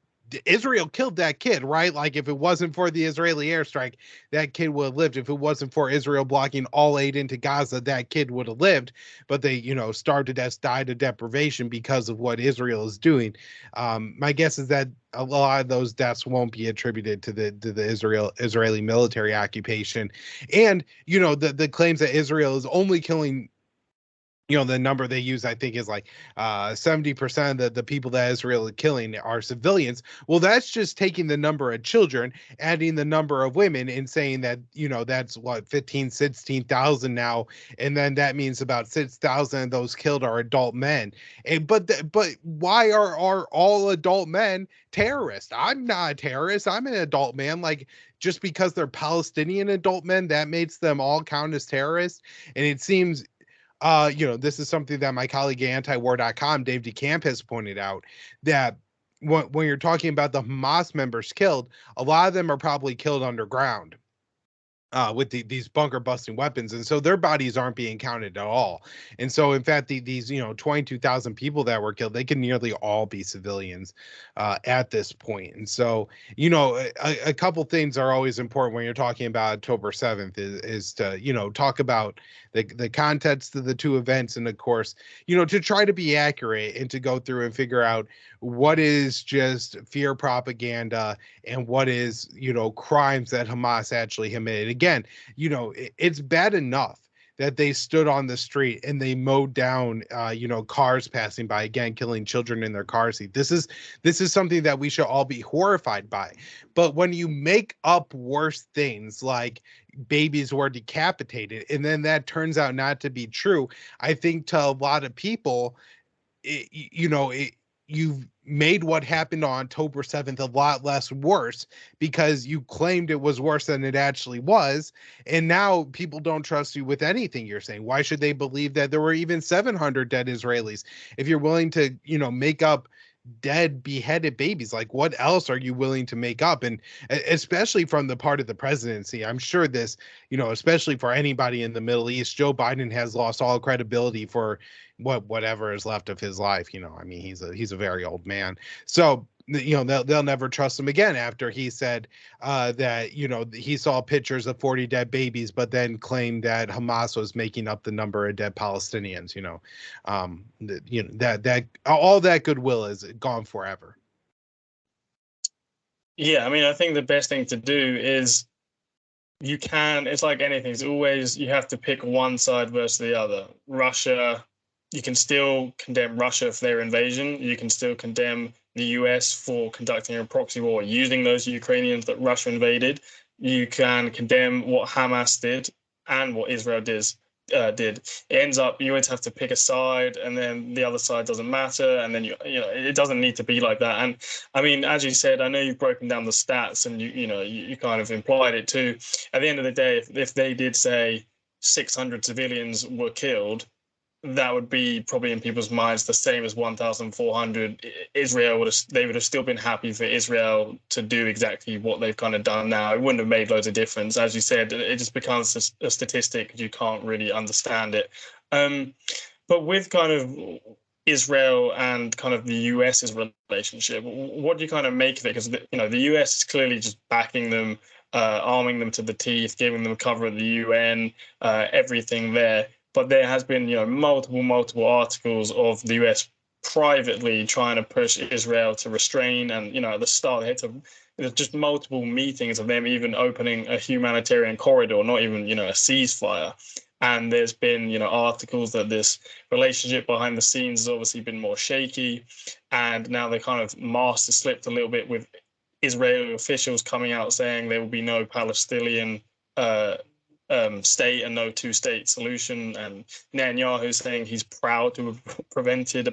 Israel killed that kid, right? Like, if it wasn't for the Israeli airstrike, that kid would have lived. If it wasn't for Israel blocking all aid into Gaza, that kid would have lived. But they, starved to death, died of deprivation because of what Israel is doing. My guess is that a lot of those deaths won't be attributed to the Israeli military occupation. And, the claims that Israel is only killing, the number they use, I think, is like 70% of the people that Israel is killing are civilians. Well, that's just taking the number of children, adding the number of women, and saying that, that's what, 16,000 now. And then that means about 6,000 of those killed are adult men. But why are all adult men terrorists? I'm not a terrorist. I'm an adult man. Like, just because they're Palestinian adult men, that makes them all count as terrorists. And it seems, this is something that my colleague at antiwar.com, Dave DeCamp, has pointed out, that when you're talking about the Hamas members killed, a lot of them are probably killed underground with these bunker busting weapons. And so their bodies aren't being counted at all. And so, in fact, these 22,000 people that were killed, they can nearly all be civilians at this point. And so, a couple things are always important when you're talking about October 7th is to, talk about the context of the two events. And of course, to try to be accurate and to go through and figure out what is just fear propaganda and what is, crimes that Hamas actually committed. Again, it's bad enough that they stood on the street and they mowed down, cars passing by, again, killing children in their car seat. This is something that we should all be horrified by. But when you make up worse things like babies were decapitated, and then that turns out not to be true, I think to a lot of people, you've made what happened on October 7th a lot less worse because you claimed it was worse than it actually was. And now people don't trust you with anything you're saying. Why should they believe that there were even 700 dead Israelis? If you're willing to, make up dead, beheaded babies, like, what else are you willing to make up? And especially from the part of the presidency, I'm sure this, especially for anybody in the Middle East, Joe Biden has lost all credibility for whatever is left of his life. I mean, he's a very old man. So, they'll never trust him again after he said that, he saw pictures of 40 dead babies, but then claimed that Hamas was making up the number of dead Palestinians. That all that goodwill is gone forever. Yeah, I mean, I think the best thing to do is it's like anything. It's always, you have to pick one side versus the other. Russia, you can still condemn Russia for their invasion. You can still condemn the US for conducting a proxy war using those Ukrainians that Russia invaded. You can condemn what Hamas did and what Israel did. It ends up, you always have to pick a side, and then the other side doesn't matter, and then it doesn't need to be like that. And I mean, as you said, I know you've broken down the stats, and you kind of implied it too. At the end of the day, if they did say 600 civilians were killed, that would be probably in people's minds the same as 1,400. Israel would have still been happy for Israel to do exactly what they've kind of done now. It wouldn't have made loads of difference. As you said, it just becomes a statistic. You can't really understand it. But with kind of Israel and kind of the US's relationship, what do you kind of make of it? Because the US is clearly just backing them, arming them to the teeth, giving them cover at the UN, everything there. But there has been, multiple articles of the US privately trying to push Israel to restrain. And, at the start, they had there's just multiple meetings of them even opening a humanitarian corridor, not even, a ceasefire. And there's been, articles that this relationship behind the scenes has obviously been more shaky. And now the kind of mask has slipped a little bit with Israeli officials coming out saying there will be no Palestinian state and no two-state solution, and Netanyahu saying he's proud to have prevented a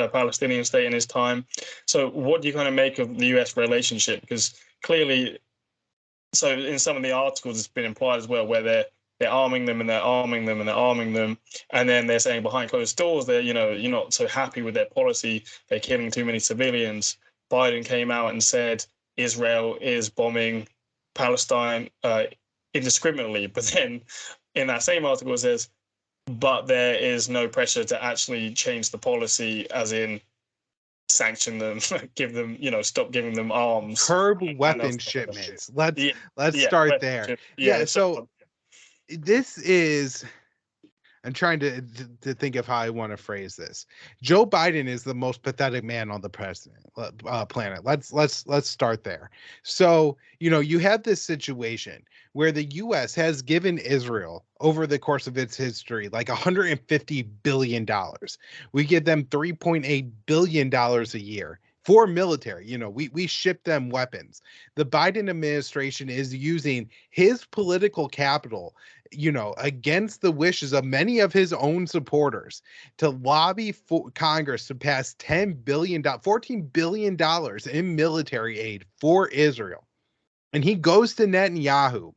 Palestinian state in his time. So what do you kind of make of the US relationship? Because clearly so in some of the articles, it's been implied as well, where they're arming them and they're arming them and they're arming them, and then they're saying behind closed doors they're, you're not so happy with their policy, they're killing too many civilians. Biden came out and said Israel is bombing Palestine indiscriminately, but then in that same article it says, but there is no pressure to actually change the policy, as in sanction them, give them, stop giving them arms, Curb weapon shipments. Let's start there. So this is, I'm trying to think of how I want to phrase this. Joe Biden is the most pathetic man on the planet. Let's start there. So, you have this situation where the U.S. has given Israel over the course of its history like $150 billion. We give them $3.8 billion a year for military. We ship them weapons. The Biden administration is using his political capital, against the wishes of many of his own supporters, to lobby for Congress to pass $14 billion in military aid for Israel. And he goes to Netanyahu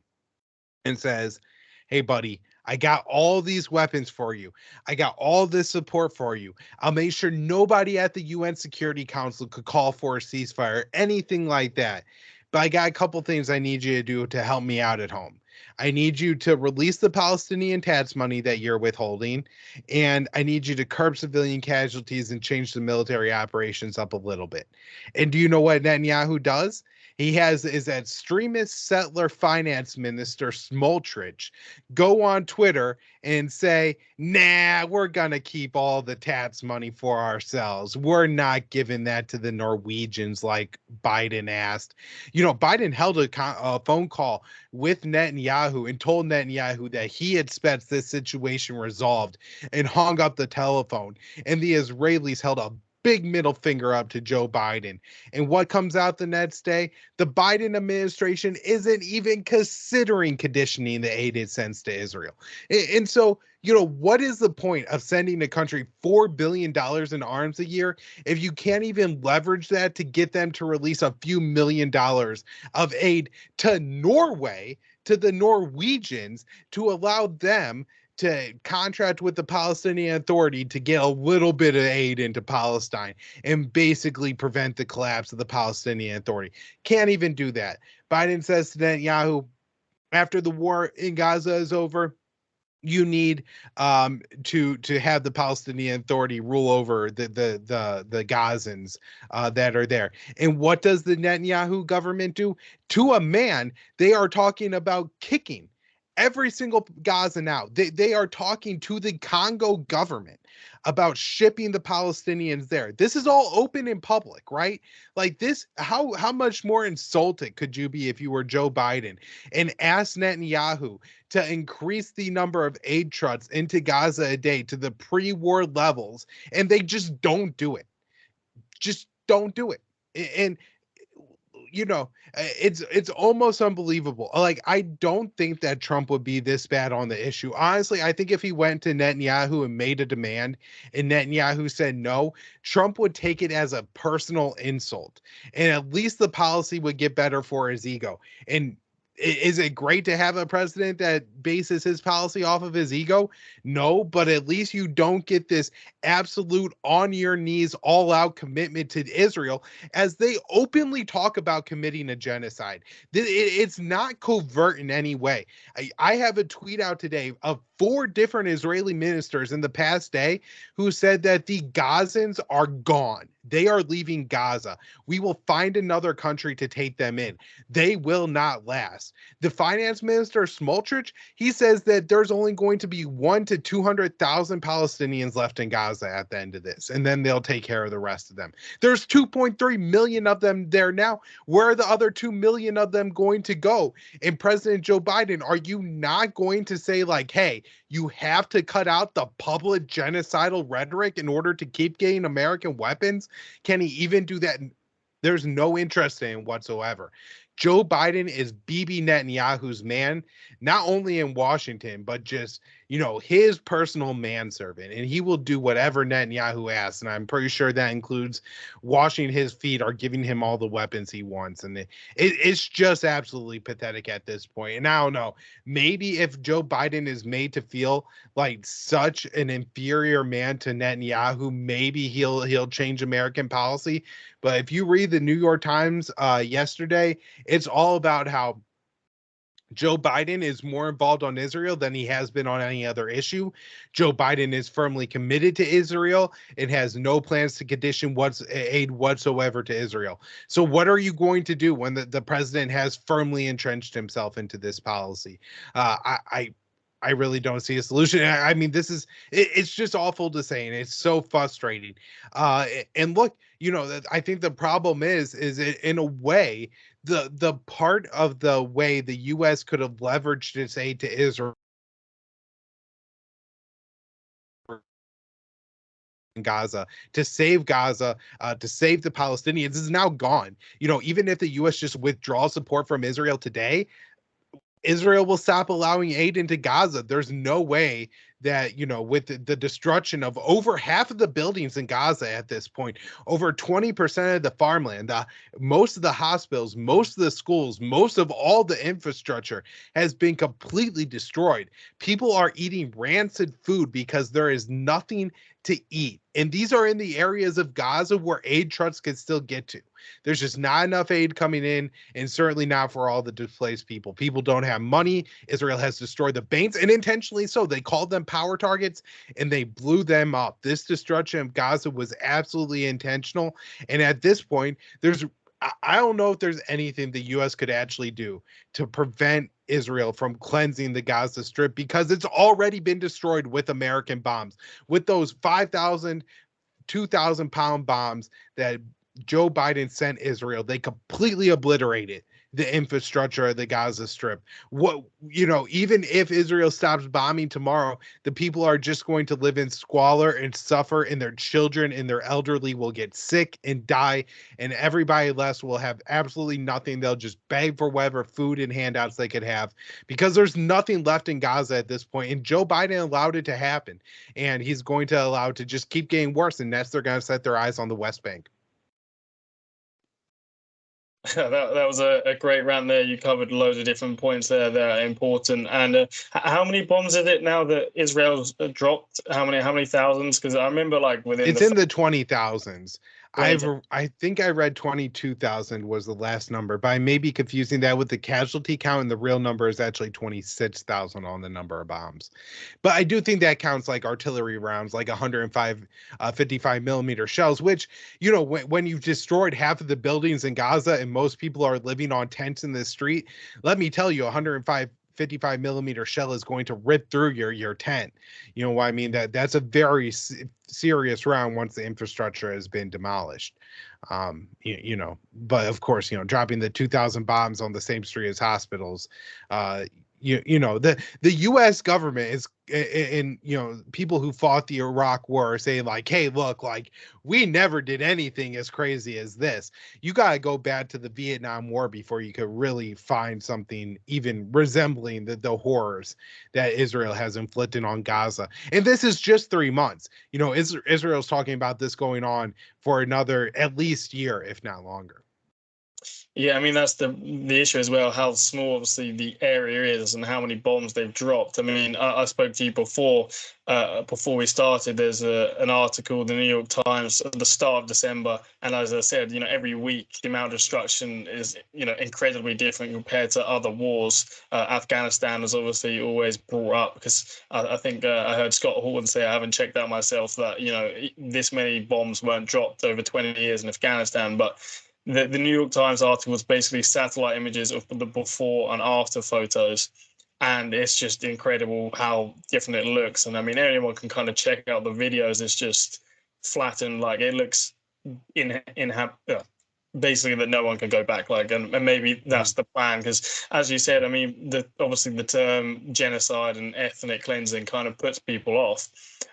and says, hey, buddy, I got all these weapons for you. I got all this support for you. I'll make sure nobody at the UN Security Council could call for a ceasefire, anything like that. But I got a couple things I need you to do to help me out at home. I need you to release the Palestinian tax money that you're withholding, and I need you to curb civilian casualties and change the military operations up a little bit. And do you know what Netanyahu does? He is that extremist settler finance minister Smotrich go on Twitter and say, nah, we're going to keep all the tax money for ourselves. We're not giving that to the Norwegians like Biden asked. Biden held a phone call with Netanyahu and told Netanyahu that he expects this situation resolved, and hung up the telephone. And the Israelis held a big middle finger up to Joe Biden. And what comes out the next day? The Biden administration isn't even considering conditioning the aid it sends to Israel. And so, what is the point of sending a country $4 billion in arms a year if you can't even leverage that to get them to release a few $1 million of aid to Norway, to the Norwegians, to allow them to contract with the Palestinian Authority to get a little bit of aid into Palestine and basically prevent the collapse of the Palestinian Authority? Can't even do that. Biden says to Netanyahu, after the war in Gaza is over, you need to have the Palestinian Authority rule over the Gazans that are there. And what does the Netanyahu government do? To a man, they are talking about kicking every single Gazan out. They are talking to the Congo government about shipping the Palestinians there. This is all open in public, right? Like this, how much more insulted could you be if you were Joe Biden and asked Netanyahu to increase the number of aid trucks into Gaza a day to the pre-war levels, and they just don't do it. Just don't do it. And it's almost unbelievable. Like, I don't think that Trump would be this bad on the issue. Honestly, I think if he went to Netanyahu and made a demand and Netanyahu said no, Trump would take it as a personal insult, and at least the policy would get better for his ego. And is it great to have a president that bases his policy off of his ego? No, but at least you don't get this absolute on your knees, all out commitment to Israel as they openly talk about committing a genocide. It's not covert in any way. I have a tweet out today of 4 different Israeli ministers in the past day who said that the Gazans are gone. They are leaving Gaza. We will find another country to take them in. They will not last. The finance minister, Smotrich, he says that there's only going to be 1 to 200,000 Palestinians left in Gaza at the end of this, and then they'll take care of the rest of them. There's 2.3 million of them there now. Where are the other 2 million of them going to go? And President Joe Biden, are you not going to say, like, hey, you have to cut out the public genocidal rhetoric in order to keep getting American weapons? Can he even do that? There's no interest in whatsoever. Joe Biden is Bibi Netanyahu's man, not only in Washington, but just, his personal manservant. And he will do whatever Netanyahu asks. And I'm pretty sure that includes washing his feet or giving him all the weapons he wants. And it's just absolutely pathetic at this point. And I don't know, maybe if Joe Biden is made to feel like such an inferior man to Netanyahu, maybe he'll change American policy. But if you read the New York Times yesterday, it's all about how Joe Biden is more involved on Israel than he has been on any other issue. Joe Biden is firmly committed to Israel and has no plans to condition aid whatsoever to Israel. So what are you going to do when the president has firmly entrenched himself into this policy? I really don't see a solution. I mean, it's just awful to say, and it's so frustrating. And look, I think the problem is in a way, the part of the way the U.S. could have leveraged its aid to Israel in Gaza, to save Gaza, to save the Palestinians is now gone. Even if the U.S. just withdraws support from Israel today, Israel will stop allowing aid into Gaza. There's no way that, with the destruction of over half of the buildings in Gaza at this point, over 20% of the farmland, most of the hospitals, most of the schools, most of all the infrastructure has been completely destroyed. People are eating rancid food because there is nothing to eat. And these are in the areas of Gaza where aid trucks can still get to. There's just not enough aid coming in, and certainly not for all the displaced people. People don't have money. Israel has destroyed the banks, and intentionally so. They called them power targets, and they blew them up. This destruction of Gaza was absolutely intentional. And at this point, I don't know if there's anything the U.S. could actually do to prevent Israel from cleansing the Gaza Strip, because it's already been destroyed with American bombs, with those 5,000, 2,000-pound bombs that Joe Biden sent Israel. They completely obliterated the infrastructure of the Gaza Strip. Even if Israel stops bombing tomorrow, the people are just going to live in squalor and suffer, and their children and their elderly will get sick and die, and everybody else will have absolutely nothing. They'll just beg for whatever food and handouts they could have, because there's nothing left in Gaza at this point. And Joe Biden allowed it to happen, and he's going to allow it to just keep getting worse, and next they're going to set their eyes on the West Bank. That was a great rant there. You covered loads of different points there that are important. And how many bombs is it now that Israel's dropped? How many thousands? Because I remember it's in the 20,000s. I think I read 22,000 was the last number, but I may be confusing that with the casualty count, and the real number is actually 26,000 on the number of bombs. But I do think that counts like artillery rounds, like 105 55 millimeter shells, which, when you've destroyed half of the buildings in Gaza and most people are living on tents in the street, let me tell you, 105 55 millimeter shell is going to rip through your tent. You know what I mean? That's a very serious round once the infrastructure has been demolished. But of course, dropping the 2,000 bombs on the same street as hospitals, the U.S. government is, and people who fought the Iraq war are saying like, hey, look, like, we never did anything as crazy as this. You got to go back to the Vietnam War before you could really find something even resembling the horrors that Israel has inflicted on Gaza. And this is just 3 months. Israel's talking about this going on for another at least year, if not longer. Yeah, I mean, that's the issue as well, how small obviously the area is and how many bombs they've dropped. I mean, I spoke to you before we started. There's an article in the New York Times at the start of December, and as I said, every week the amount of destruction is incredibly different compared to other wars. Afghanistan is obviously always brought up because I think I heard Scott Horton say, I haven't checked out myself, that this many bombs weren't dropped over 20 years in Afghanistan, but the New York Times article was basically satellite images of the before and after photos. And it's just incredible how different it looks. And I mean, anyone can kind of check out the videos. It's just flattened. Like, it looks basically that no one can go back. And maybe that's the plan. Because as you said, I mean, obviously the term genocide and ethnic cleansing kind of puts people off.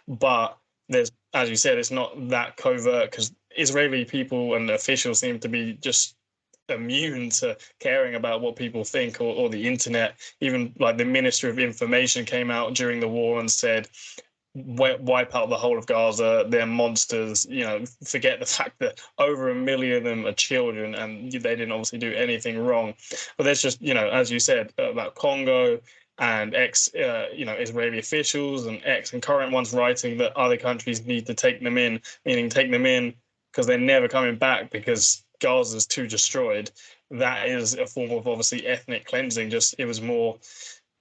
But there's, as you said, it's not that covert, because Israeli people and officials seem to be just immune to caring about what people think or the internet. Even like the Minister of Information came out during the war and said, wipe out the whole of Gaza. They're monsters. Forget the fact that over 1 million of them are children, and they didn't obviously do anything wrong. But there's just, as you said about Congo and Israeli officials and and current ones writing that other countries need to take them in, meaning take them in because they're never coming back because Gaza's too destroyed. That is a form of obviously ethnic cleansing. Just it was more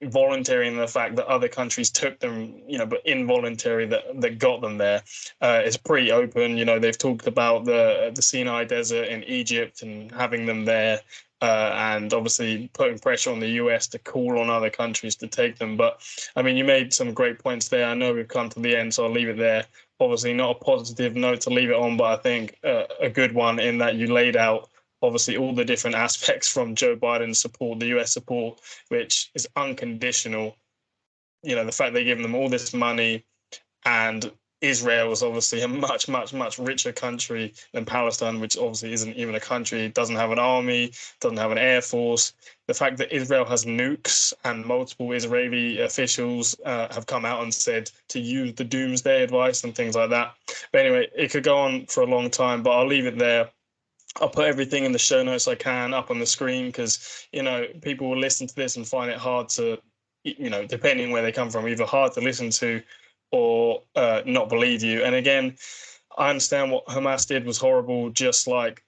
voluntary in the fact that other countries took them, but involuntary that got them there. It's pretty open. They've talked about the Sinai Desert in Egypt and having them there, and obviously putting pressure on the US to call on other countries to take them. But I mean, you made some great points there. I know we've come to the end, so I'll leave it there. Obviously, not a positive note to leave it on, but I think a good one in that you laid out obviously all the different aspects from Joe Biden's support, the US support, which is unconditional. The fact they're giving them all this money, and Israel is obviously a much, much, much richer country than Palestine, which obviously isn't even a country. It doesn't have an army, doesn't have an air force. The fact that Israel has nukes and multiple Israeli officials have come out and said to use the doomsday advice and things like that. But anyway, it could go on for a long time, but I'll leave it there. I'll put everything in the show notes I can up on the screen because, people will listen to this and find it hard to, depending where they come from, either hard to listen to or not believe you. And again, I understand what Hamas did was horrible, just like,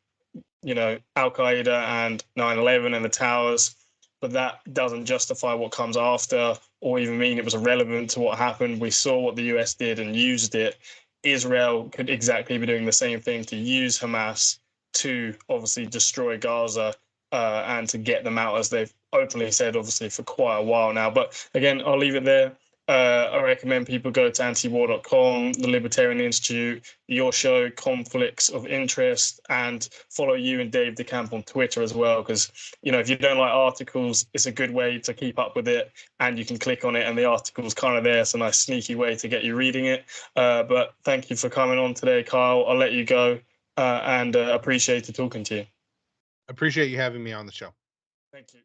Al-Qaeda and 9/11 and the towers, but that doesn't justify what comes after or even mean it was irrelevant to what happened. We saw what the US did and used it. Israel could exactly be doing the same thing to use Hamas to obviously destroy Gaza and to get them out, as they've openly said, obviously, for quite a while now. But again, I'll leave it there. I recommend people go to antiwar.com, the Libertarian Institute, your show, Conflicts of Interest, and follow you and Dave DeCamp on Twitter as well. Because, if you don't like articles, it's a good way to keep up with it. And you can click on it and the article's kind of there. It's a nice sneaky way to get you reading it. But thank you for coming on today, Kyle. I'll let you go. And appreciate talking to you. Appreciate you having me on the show. Thank you.